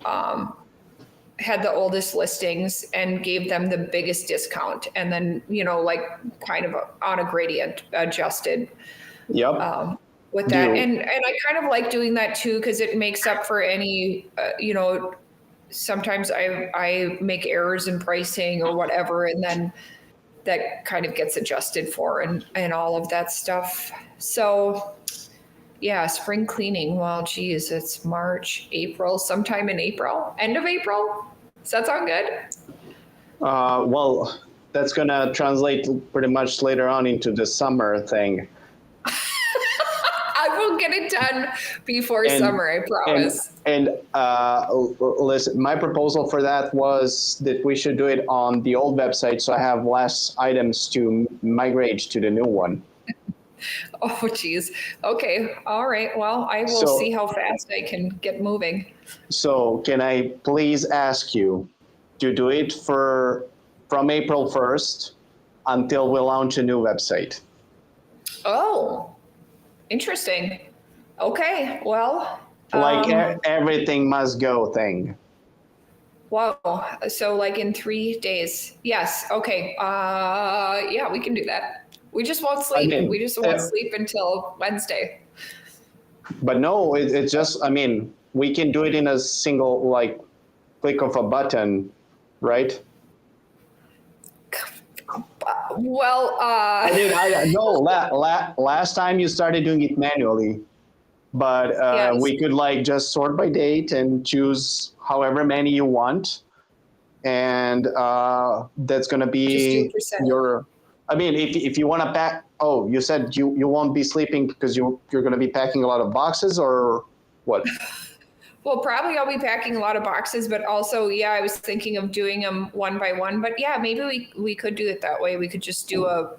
had the oldest listings and gave them the biggest discount, and then like kind of on a gradient adjusted. Yep. With that, and I kind of like doing that too because it makes up for any sometimes I make errors in pricing or whatever, and then that kind of gets adjusted for and all of that stuff. So yeah, spring cleaning. Well, geez, it's March, April, sometime in April, end of April. Does that sound good? Well, that's gonna translate pretty much later on into the summer thing. I will get it done before summer, I promise. And listen, my proposal for that was that we should do it on the old website, so I have less items to migrate to the new one. Oh, geez. Okay. All right. Well, I will see how fast I can get moving. So can I please ask you to do it from April 1st until we launch a new website? Oh, interesting. Okay. Well, like everything must go thing. Wow. So like in 3 days. Yes. Okay. Yeah, we can do that. We just won't sleep. We just won't sleep until Wednesday. But no, it's just, I mean, we can do it in a single, like, click of a button, right? Well, last time you started doing it manually, but yes. we could like just sort by date and choose however many you want. And that's going to be your, I mean, if you want to pack, oh, you said you won't be sleeping because you're going to be packing a lot of boxes or what? Well, probably I'll be packing a lot of boxes, but also, yeah, I was thinking of doing them one by one. But yeah, maybe we could do it that way. We could just do a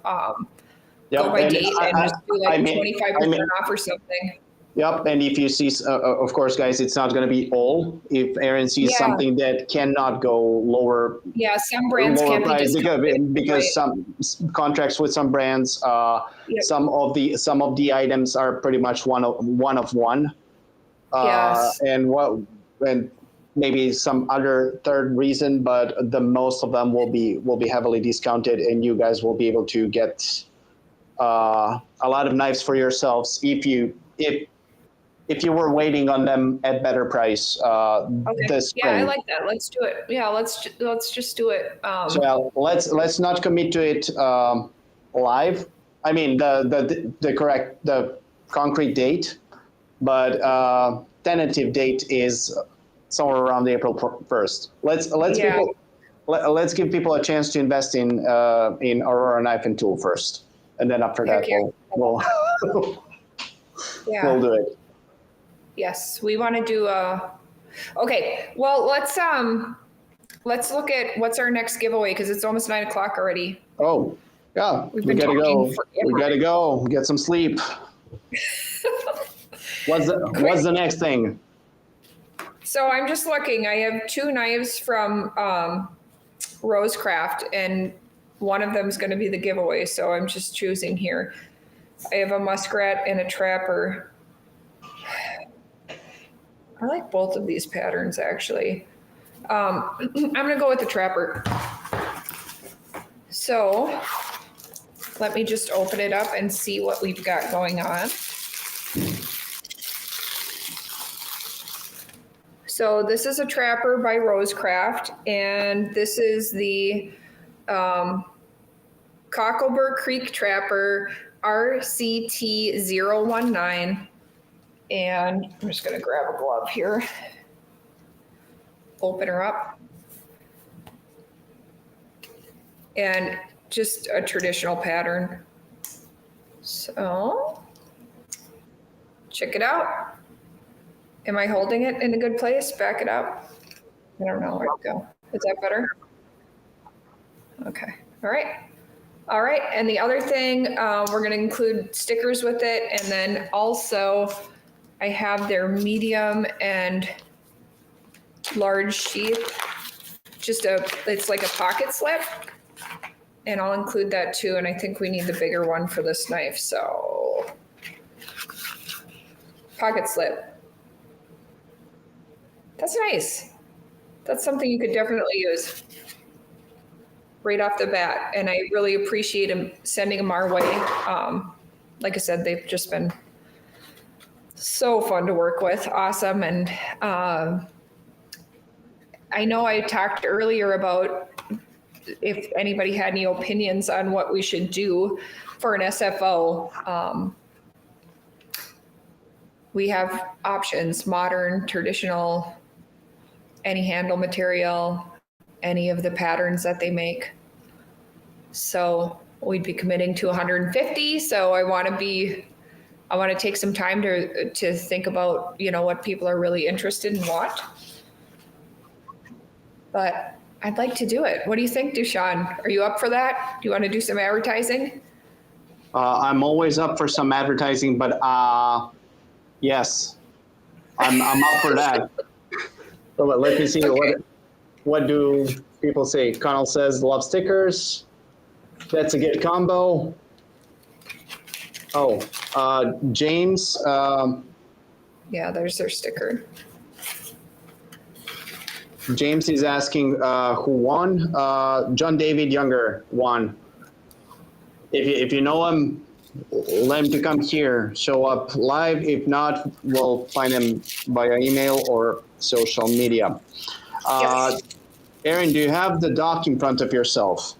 go by date and just do like 25% off or something. Yep, and if you see, of course, guys, it's not going to be all. If Aaron sees something that cannot go lower, some brands can't price because some contracts with some brands, some of the items are pretty much one of one. And maybe some other third reason, but the most of them will be heavily discounted, and you guys will be able to get a lot of knives for yourselves if you were waiting on them at better price this spring. Yeah, I like that. Let's do it. Yeah, let's just do it. So let's not commit to it live. I mean the concrete date, but tentative date is somewhere around April 1st. Let's give people a chance to invest in Aurora Knife and Tool first, and then after that we'll do it. Yes, we want to do okay. Well, let's look at what's our next giveaway because it's almost 9 o'clock already. Oh, yeah, we gotta go. We gotta go get some sleep. What's the next thing? So I'm just looking. I have 2 knives from RoseCraft, and one of them is going to be the giveaway. So I'm just choosing here. I have a muskrat and a trapper. I like both of these patterns, actually. I'm going to go with the trapper. So let me just open it up and see what we've got going on. So this is a trapper by RoseCraft, and this is the Cockelberg Creek Trapper RCT019. And I'm just going to grab a glove here, open her up, and just a traditional pattern. So check it out. Am I holding it in a good place? Back it up. I don't know where to go. Is that better? Okay. All right. All right, and the other thing, we're going to include stickers with it, and then also I have their medium and large sheath. It's like a pocket slip, and I'll include that too. And I think we need the bigger one for this knife, so pocket slip. That's nice. That's something you could definitely use right off the bat. And I really appreciate him sending them our way. Like I said, they've just been so fun to work with. Awesome. And I know I talked earlier about if anybody had any opinions on what we should do for an SFO. We have options: modern, traditional, any handle material, any of the patterns that they make. So we'd be committing to 150. So I want to take some time to think about, what people are really interested in what. But I'd like to do it. What do you think, Dushan? Are you up for that? Do you want to do some advertising? I'm always up for some advertising, but yes, I'm up for that. So let me see, Okay. what do people say? Connell says love stickers. That's a good combo. Oh, James. Yeah, there's their sticker. James is asking who won. John David Younger won. If you know him, let him to come here, show up live. If not, we'll find him via email or social media. Yes. Erin, do you have the doc in front of yourself?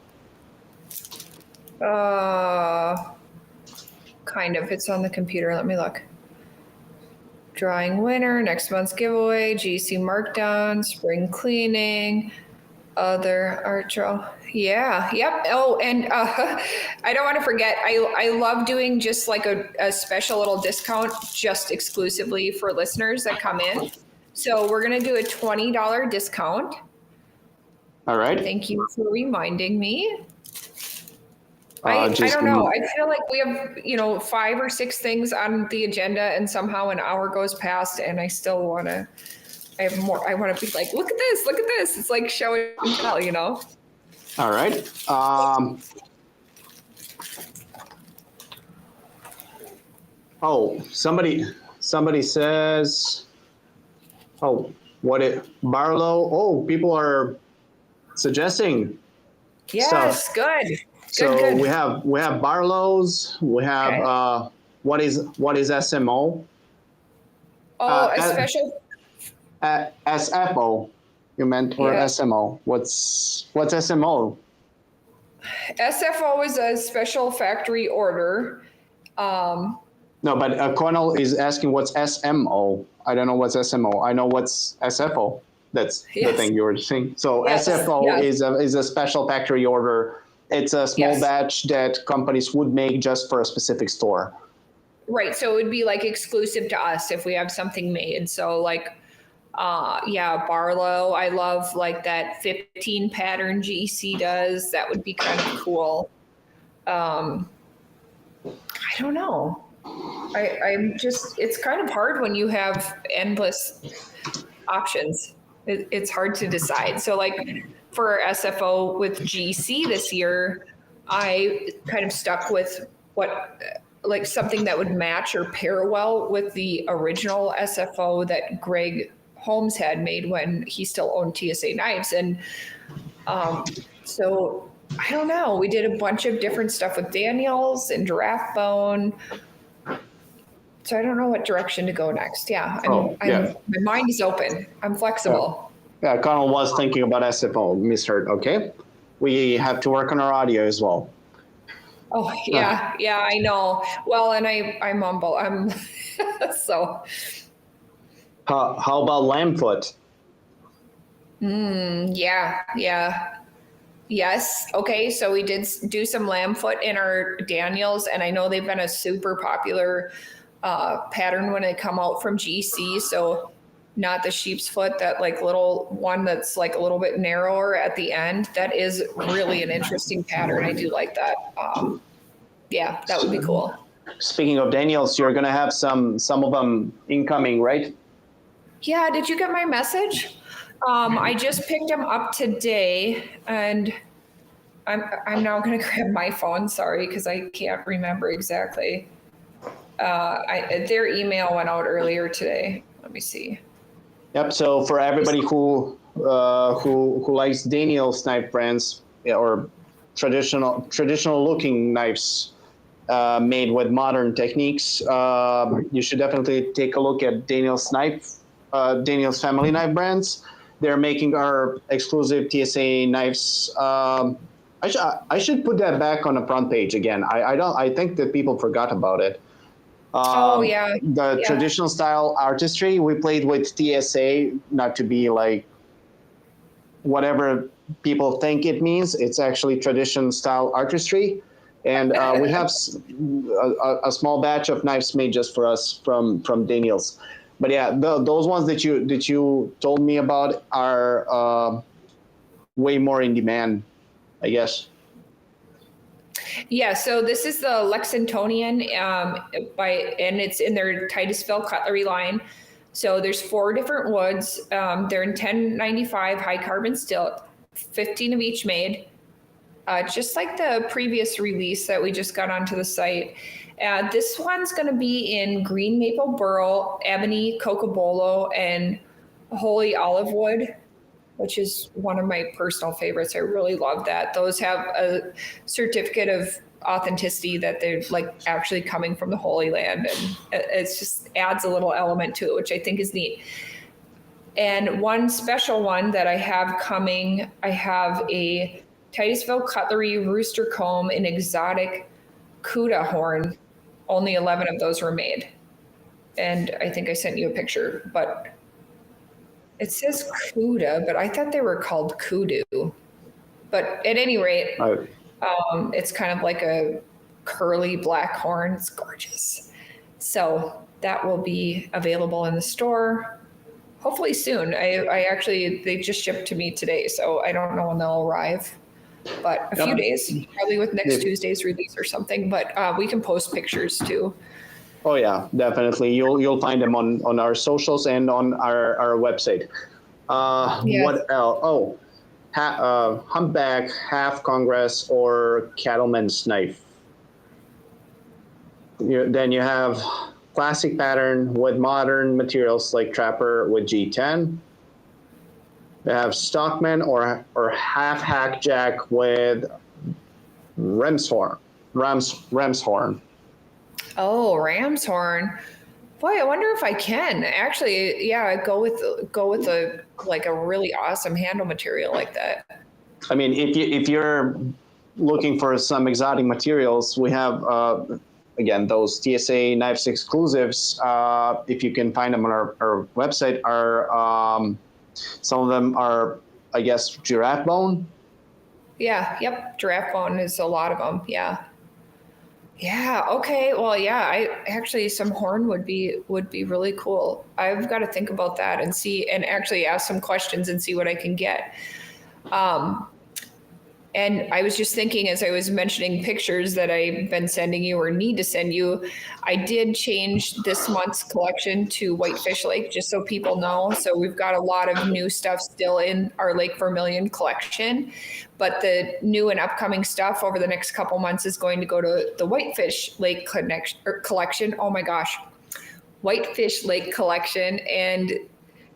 Kind of. It's on the computer. Let me look. Drawing winner, next month's giveaway, GC markdown, spring cleaning, other art draw. Yeah, yep. Oh, and I don't want to forget, I love doing just like a special little discount just exclusively for listeners that come in. So we're going to do a $20 discount. All right. Thank you for reminding me. I don't know. I feel like we have, 5 or 6 things on the agenda and somehow an hour goes past and I still want to, I have more. I want to be like, look at this, look at this. It's like show and tell, All right. Somebody says, Barlow? Oh, people are suggesting Yes, stuff. good. So Good. we have Barlow's. We have Okay. what is SMO? Oh, a special. SFO. You meant or Yeah. SMO? What's SMO? SFO is a special factory order. No, but Cornell is asking what's SMO. I don't know what's SMO. I know what's SFO. That's the Yes. thing you were saying. So Yes, SFO yes. is a special factory order. It's a small Yes. batch that companies would make just for a specific store. Right. So it would be like exclusive to us if we have something made. So like, Barlow. I love like that 15 pattern GC does. That would be kind of cool. I don't know. It's kind of hard when you have endless options. It's hard to decide. So like for SFO with GC this year, I kind of stuck with like something that would match or pair well with the original SFO that Greg Holmes had made when he still owned TSA Knives. And so I don't know. We did a bunch of different stuff with Daniels and Giraffe Bone. So I don't know what direction to go next. Yeah, my mind is open. I'm flexible. Yeah, Connell was thinking about SFO, misheard. Okay, we have to work on our audio as well. Oh yeah, I know. Well, and I mumble. I'm so. How about Lambfoot? Yeah. Yes. Okay. So we did do some Lambfoot in our Daniels, and I know they've been a super popular pattern when they come out from GC. So not the sheep's foot, that like little one that's like a little bit narrower at the end. That is really an interesting pattern. I do like that. Yeah, that would be cool. Speaking of Daniels, you're gonna have some of them incoming, right? Yeah, did you get my message? I just picked them up today, and I'm now gonna grab my phone. Sorry, because I can't remember exactly. Their email went out earlier today. Let me see. Yep. So for everybody who likes Daniels knife brands, or traditional looking knives made with modern techniques, you should definitely take a look at Daniels family knife brands. They're making our exclusive TSA knives. I should put that back on the front page again. I think that people forgot about it. Yeah. The traditional style artistry, we played with TSA, not to be like whatever people think it means. It's actually traditional style artistry. And we have a small batch of knives made just for us from Daniels. But yeah, those ones that you told me about are way more in demand, I guess. Yeah, so this is the Lexingtonian, and it's in their Titusville cutlery line. So there's 4 different woods. They're in 1095 high carbon steel, 15 of each made. Just like the previous release that we just got onto the site. This one's going to be in green maple burl, ebony cocobolo, and holy olive wood, which is one of my personal favorites. I really love that. Those have a certificate of authenticity that they're like actually coming from the Holy Land, and it's just adds a little element to it, which I think is neat. And one special one that I have coming, I have a Titusville Cutlery Rooster Comb in exotic Cuda horn. Only 11 of those were made. And I think I sent you a picture, but it says Cuda, but I thought they were called kudu. But at any rate, it's kind of like a curly black horn. It's gorgeous. So that will be available in the store hopefully soon. I actually, they just shipped to me today, so I don't know when they'll arrive. But a few days, probably with next Tuesday's release or something. But we can post pictures too. Oh yeah, definitely. You'll find them on our socials and on our website. What else? Oh, humpback, half Congress, or cattleman's knife. Then you have classic pattern with modern materials like trapper with G10. They have stockman or half hack jack with ram's horn. Oh, ram's horn. Boy, I wonder if I can actually. Yeah, go with a like a really awesome handle material like that. I mean, if you're looking for some exotic materials, we have again those TSA knives exclusives. If you can find them on our website, are some of them are, I guess, giraffe bone. Yeah. Yep. Giraffe bone is a lot of them. Yeah. Yeah. Okay. Well, yeah. I actually some horn would be really cool. I've got to think about that and see, and actually ask some questions and see what I can get. And I was just thinking as I was mentioning pictures that I've been sending you or need to send you, I did change this month's collection to Whitefish Lake, just so people know. So we've got a lot of new stuff still in our Lake Vermilion collection, but the new and upcoming stuff over the next couple months is going to go to the Whitefish Lake collection. Oh my gosh, Whitefish Lake collection. And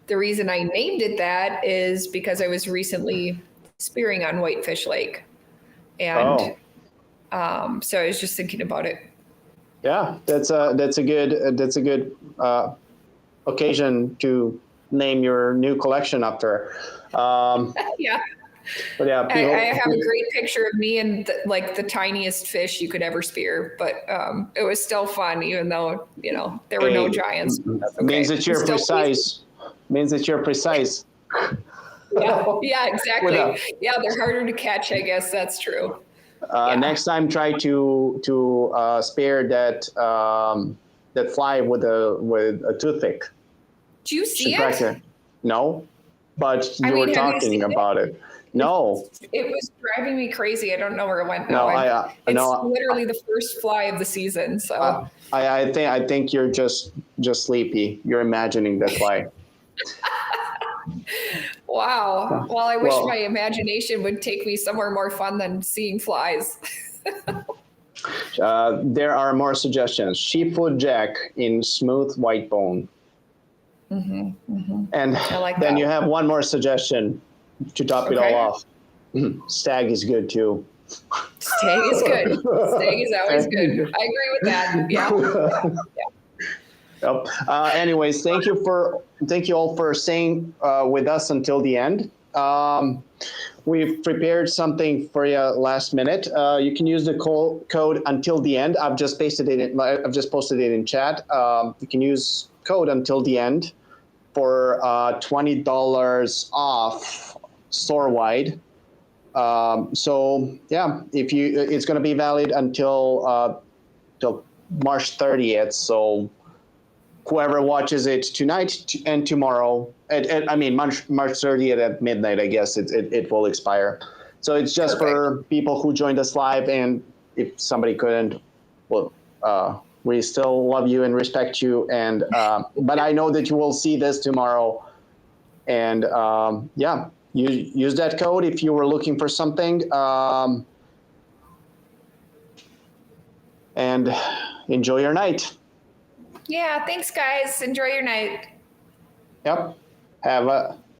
the reason I named it that is because I was recently spearing on Whitefish Lake, and so I was just thinking about it. Yeah, that's a good occasion to name your new collection after. Yeah. But yeah, I have a great picture of me and the tiniest fish you could ever spear, but it was still fun, even though there were no giants. Okay. Means that you're precise. Means that you're precise. Yeah, exactly. Yeah, they're harder to catch, I guess. That's true. Next time, try to spare that fly with a toothpick. Do you see Shipwreck. it? No, but I you mean, were have you talking seen it? about it. No, It was driving me crazy. I don't know where it went no, now. It's no. literally the first fly of the season. So I think you're just sleepy. You're imagining that fly. wow. Well, I wish Well, my imagination would take me somewhere more fun than seeing flies. there are more suggestions. Sheepwood jack in smooth white bone. And I like then that. you have one more suggestion to top it all Okay. off. Stag is good too. Stag is good. Stag is always good. I agree with that. Yeah. Yep. Anyways, thank you all for staying with us until the end. We've prepared something for you last minute. You can use the code until the end. I've just posted it in chat. You can use code until the end for $20 off store wide. So yeah, it's going to be valid until March 30th. So whoever watches it tonight and tomorrow, March 30th at midnight, I guess it will expire. So it's just for people who joined us live, and if somebody couldn't, well, we still love you and respect you. And but I know that you will see this tomorrow, and yeah, you use that code if you were looking for something, and enjoy your night. Yeah. Thanks, guys. Enjoy your night. Yep. Have a